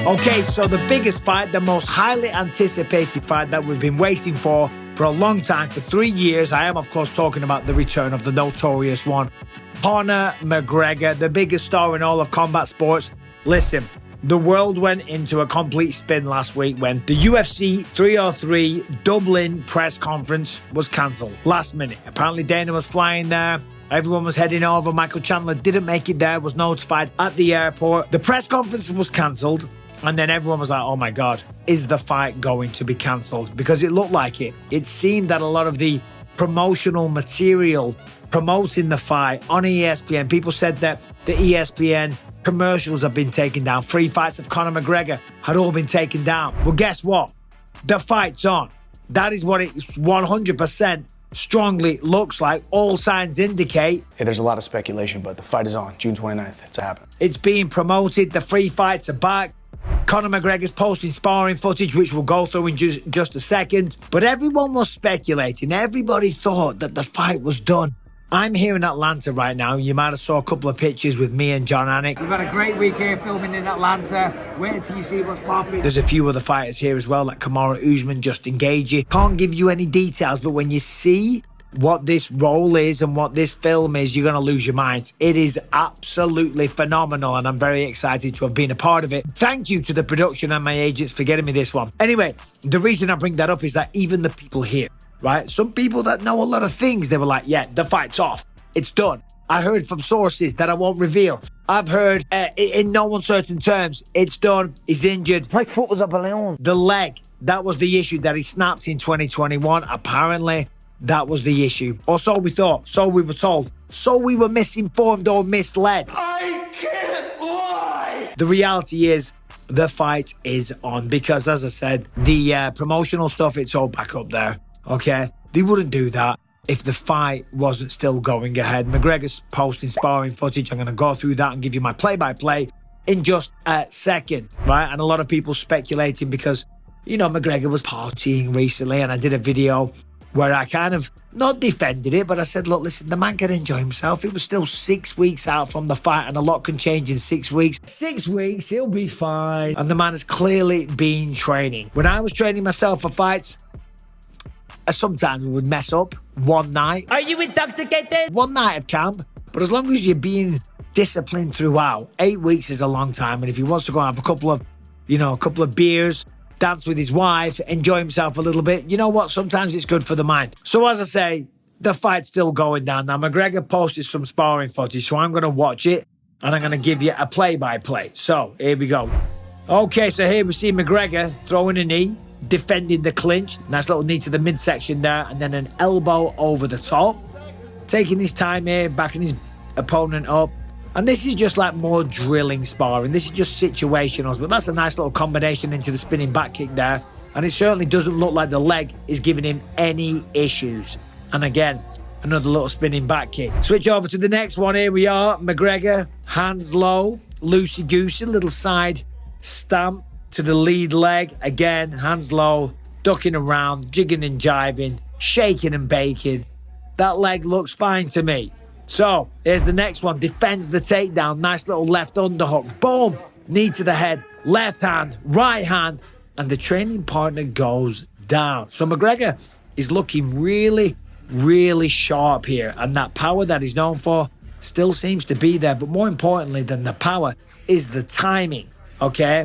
Okay, so the biggest fight, the most highly anticipated fight that we've been waiting for a long time, for 3 years. I am, of course, talking about the return of the notorious one, Conor McGregor, the biggest star in all of combat sports. Listen, the world went into a complete spin last week when the UFC 303 Dublin press conference was cancelled last minute. Apparently Dana was flying there. Everyone was heading over. Michael Chandler didn't make it there, was notified at the airport. The press conference was cancelled. And then everyone was like, oh my God, is the fight going to be cancelled? Because it looked like it. It seemed that a lot of the promotional material promoting the fight on ESPN, people said that the ESPN commercials have been taken down. 3 fights of Conor McGregor had all been taken down. Well, guess what? The fight's on. That is what it 100% strongly looks like. All signs indicate. Yeah, there's a lot of speculation, but the fight is on. June 29th. It's happening. It's being promoted. The 3 fights are back. Conor McGregor's posting sparring footage, which we'll go through in just a second. But everyone was speculating. Everybody thought that the fight was done. I'm here in Atlanta right now. You might have saw a couple of pictures with me and John Anik. We've had a great week here filming in Atlanta. Wait until you see what's popping. There's a few other fighters here as well, like Kamaru Usman, Justin Gaethje. Can't give you any details, but when you see what this role is and what this film is, you're going to lose your mind. It is absolutely phenomenal, and I'm very excited to have been a part of it. Thank you to the production and my agents for getting me this one. Anyway, the reason I bring that up is that even the people here, right? Some people that know a lot of things, they were like, yeah, the fight's off. It's done. I heard from sources that I won't reveal. I've heard in no uncertain terms, it's done. He's injured. My foot was a balloon. The leg, that was the issue that he snapped in 2021. Apparently, that was the issue. Or so we thought. So we were told. So we were misinformed or misled. I can't lie. The reality is, the fight is on. Because, as I said, the promotional stuff, it's all back up there. Okay? They wouldn't do that if the fight wasn't still going ahead. McGregor's posting sparring footage. I'm going to go through that and give you my play-by-play in just a second, right? And a lot of people speculating because, you know, McGregor was partying recently, and I did a video where I kind of not defended it, but I said, look, listen, the man can enjoy himself. It was still 6 weeks out from the fight, and a lot can change in 6 weeks. 6 weeks, he'll be fine. And the man has clearly been training. When I was training myself for fights, sometimes we would mess up one night. Are you intoxicated? One night of camp. But as long as you're being disciplined throughout, 8 weeks is a long time. And if he wants to go and have a couple of beers, dance with his wife, enjoy himself a little bit, you know what? Sometimes it's good for the mind. So as I say, the fight's still going down. Now, McGregor posted some sparring footage, so I'm going to watch it, and I'm going to give you a play-by-play. So, here we go. Okay, so here we see McGregor throwing a knee, defending the clinch. Nice little knee to the midsection there, and then an elbow over the top. Taking his time here, backing his opponent up. And this is just like more drilling sparring. This is just situationals, but that's a nice little combination into the spinning back kick there. And it certainly doesn't look like the leg is giving him any issues. And again, another little spinning back kick. Switch over to the next one. Here we are. McGregor, hands low, loosey-goosey, little side stamp to the lead leg. Again, hands low, ducking around, jigging and jiving, shaking and baking. That leg looks fine to me. So, here's the next one. Defends the takedown. Nice little left underhook. Boom. Knee to the head. Left hand. Right hand. And the training partner goes down. So, McGregor is looking really, really sharp here. And that power that he's known for still seems to be there. But more importantly than the power is the timing. Okay?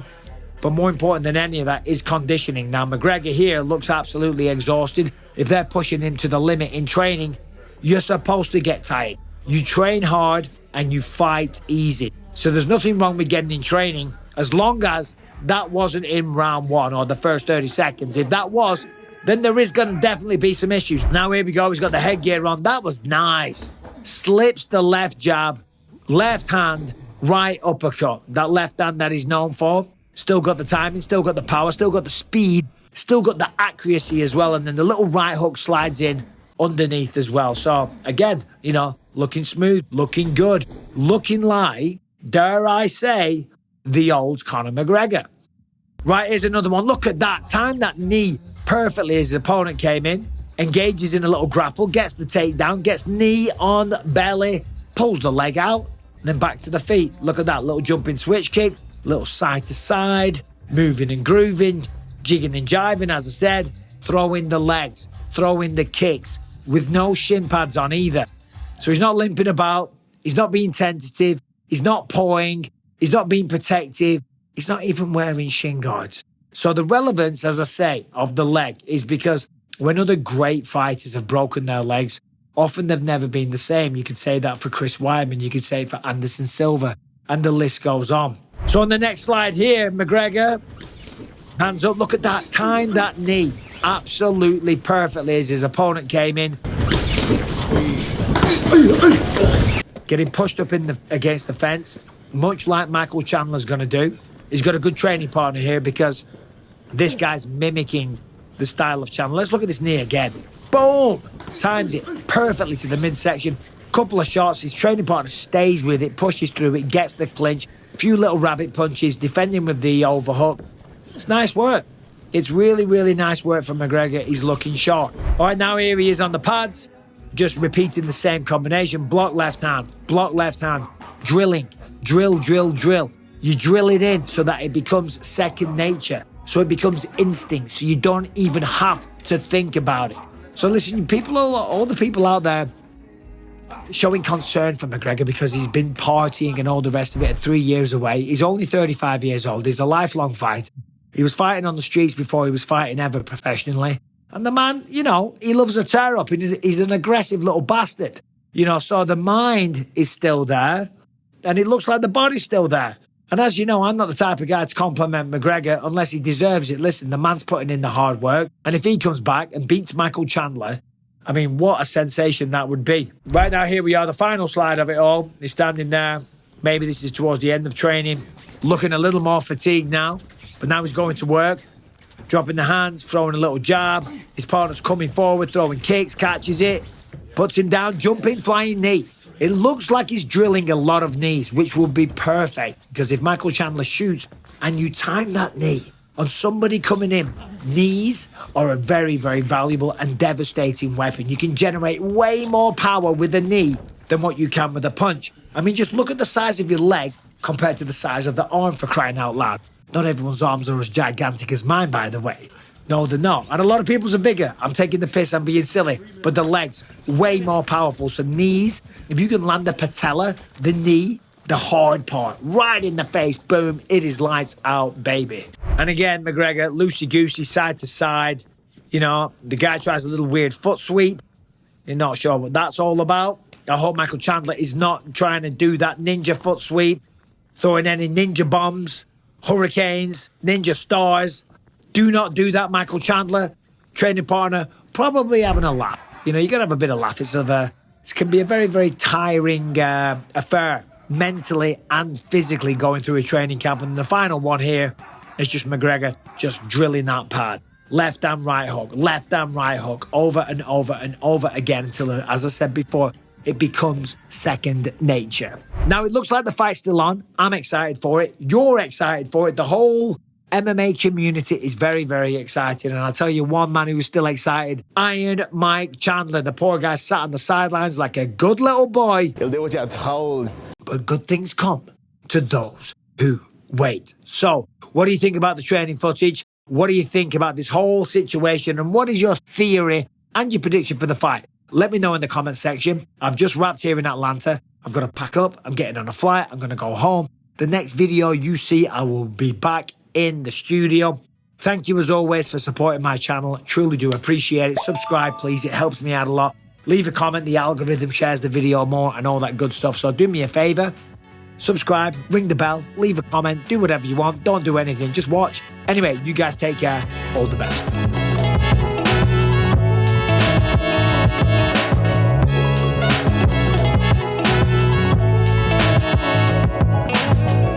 But more important than any of that is conditioning. Now, McGregor here looks absolutely exhausted. If they're pushing him to the limit in training, you're supposed to get tired. You train hard and you fight easy. So there's nothing wrong with getting in training as long as that wasn't in round 1 or the first 30 seconds. If that was, then there is going to definitely be some issues. Now here we go. He's got the headgear on. That was nice. Slips the left jab, left hand, right uppercut. That left hand that he's known for. Still got the timing, still got the power, still got the speed, still got the accuracy as well. And then the little right hook slides in underneath as well. So again, you know, looking smooth, looking good, looking like, dare I say, the old Conor McGregor. Right, here's another one. Look at that. Timed that knee perfectly as his opponent came in. Engages in a little grapple, gets the takedown, gets knee on belly, pulls the leg out, and then back to the feet. Look at that little jumping switch kick. little side to side, moving and grooving, jigging and jiving, as I said, throwing the legs, throwing the kicks with no shin pads on either. So he's not limping about, he's not being tentative, he's not pawing, he's not being protective, he's not even wearing shin guards. So the relevance, as I say, of the leg is because when other great fighters have broken their legs, often they've never been the same. You could say that for Chris Weidman, you could say it for Anderson Silva, and the list goes on. So on the next slide here, McGregor, hands up, look at that, timed that knee absolutely perfectly as his opponent came in. Getting pushed up against the fence, much like Michael Chandler's going to do. He's got a good training partner here because this guy's mimicking the style of Chandler. Let's look at this knee again. Boom! Times it perfectly to the midsection. Couple of shots. His training partner stays with it, pushes through it, gets the clinch. A few little rabbit punches, defending with the overhook. It's nice work. It's really, really nice work from McGregor. He's looking sharp. All right, now here he is on the pads. Just repeating the same combination. Block left hand, drilling, drill, drill, drill. You drill it in so that it becomes second nature. So it becomes instinct. So you don't even have to think about it. So listen, all the people out there showing concern for McGregor because he's been partying and all the rest of it, and 3 years away. He's only 35 years old. He's a lifelong fighter. He was fighting on the streets before he was fighting ever professionally. And the man, he loves a tear up. He's an aggressive little bastard. So the mind is still there and it looks like the body's still there. And as you know, I'm not the type of guy to compliment McGregor unless he deserves it. Listen, the man's putting in the hard work. And if he comes back and beats Michael Chandler, I mean, what a sensation that would be. Right now, here we are, the final slide of it all. He's standing there. Maybe this is towards the end of training. Looking a little more fatigued now. But now he's going to work. Dropping the hands, throwing a little jab. His partner's coming forward, throwing kicks, catches it. Puts him down, jumping, flying knee. It looks like he's drilling a lot of knees, which would be perfect. Because if Michael Chandler shoots and you time that knee on somebody coming in, knees are a very, very valuable and devastating weapon. You can generate way more power with a knee than what you can with a punch. I mean, just look at the size of your leg compared to the size of the arm, for crying out loud. Not everyone's arms are as gigantic as mine, by the way. No, they're not. And a lot of people's are bigger. I'm taking the piss, I'm being silly. But the legs, way more powerful. So knees, if you can land the patella, the knee, the hard part, right in the face, boom, it is lights out, baby. And again, McGregor, loosey-goosey, side to side. The guy tries a little weird foot sweep. You're not sure what that's all about. I hope Michael Chandler is not trying to do that ninja foot sweep, throwing any ninja bombs, hurricanes, ninja stars. Do not do that, Michael Chandler. Training partner, probably having a laugh. You got to have a bit of laugh. It can be a very, very tiring affair, mentally and physically, going through a training camp. And the final one here is just McGregor just drilling that pad. Left and right hook, over and over and over again until, as I said before, it becomes second nature. Now, it looks like the fight's still on. I'm excited for it. You're excited for it. The whole MMA community is very, very excited. And I'll tell you one man who is still excited, Iron Mike Chandler. The poor guy sat on the sidelines like a good little boy. You'll do what you're told. But good things come to those who wait. So, what do you think about the training footage? What do you think about this whole situation? And what is your theory and your prediction for the fight? Let me know in the comment section. I've just wrapped here in Atlanta. I've got to pack up. I'm getting on a flight. I'm going to go home. The next video you see, I will be back in the studio. Thank you as always for supporting my channel. I truly do appreciate it. Subscribe, please. It helps me out a lot. Leave a comment. The algorithm shares the video more and all that good stuff. So do me a favor. Subscribe, ring the bell, leave a comment, do whatever you want. Don't do anything. Just watch. Anyway, you guys take care. All the best.